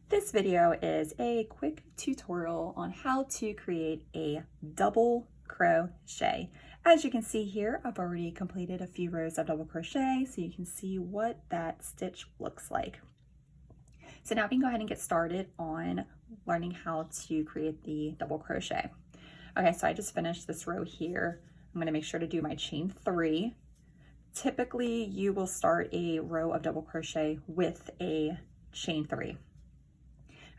This video is a quick tutorial on how to create a double crochet. As you can see here, I've already completed a few rows of double crochet, so you can see what that stitch looks like. So now we can go ahead and get started on learning how to create the double crochet. Okay, so I just finished this row here. I'm going to make sure to do my chain 3. Typically, you will start a row of double crochet with a chain 3.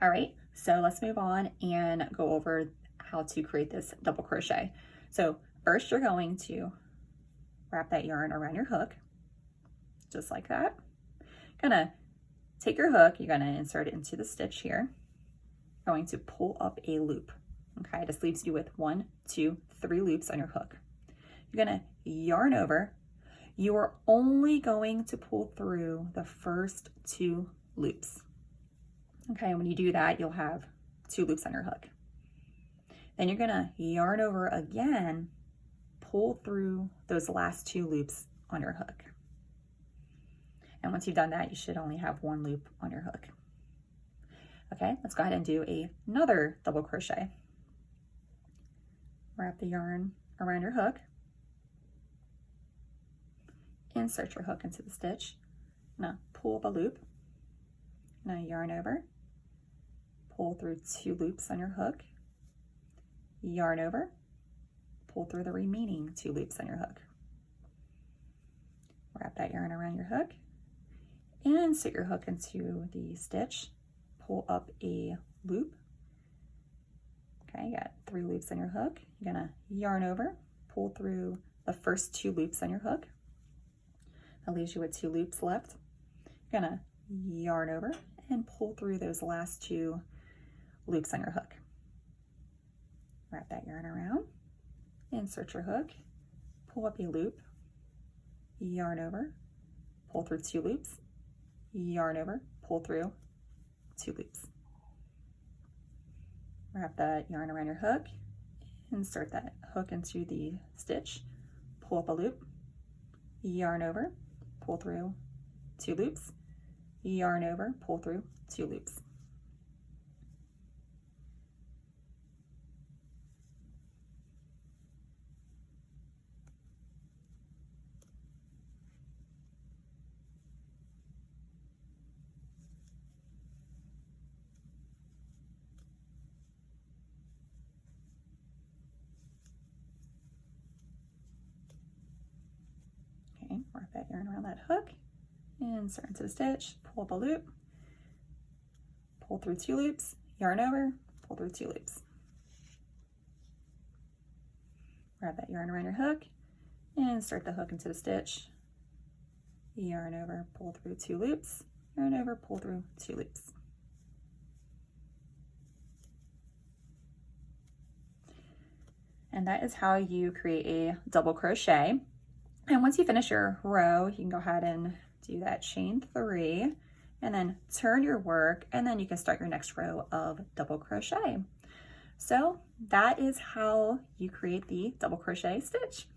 All right, so let's move on and go over how to create this double crochet. So first you're going to wrap that yarn around your hook, just like that. Gonna take your hook, you're gonna insert it into the stitch here. Going to pull up a loop. Okay, this leaves you with 1, 2, 3 loops on your hook. You're gonna yarn over. You are only going to pull through the first 2 loops. Okay, when you do that, you'll have 2 loops on your hook. Then you're gonna yarn over again, pull through those last 2 loops on your hook. And once you've done that, you should only have 1 loop on your hook. Okay, let's go ahead and do another double crochet. Wrap the yarn around your hook. Insert your hook into the stitch. Now pull up a loop. Now yarn over. Pull through 2 loops on your hook, yarn over, pull through the remaining 2 loops on your hook. Wrap that yarn around your hook, insert your hook into the stitch, pull up a loop. Okay, you got 3 loops on your hook. You're gonna yarn over, pull through the first 2 loops on your hook. That leaves you with 2 loops left. You're gonna yarn over and pull through those last 2 loops on your hook. Wrap that yarn around, insert your hook, pull up a loop, yarn over, pull through 2 loops, yarn over, pull through 2 loops. Wrap that yarn around your hook, insert that hook into the stitch, pull up a loop, yarn over, pull through 2 loops, yarn over, pull through 2 loops. Okay, wrap that yarn around that hook, insert into the stitch, pull up a loop, pull through 2 loops, yarn over, pull through 2 loops. Wrap that yarn around your hook, insert the hook into the stitch, yarn over, pull through 2 loops, yarn over, pull through 2 loops. And that is how you create a double crochet. And once you finish your row, you can go ahead and do that chain 3 and then turn your work, and then you can start your next row of double crochet. So that is how you create the double crochet stitch.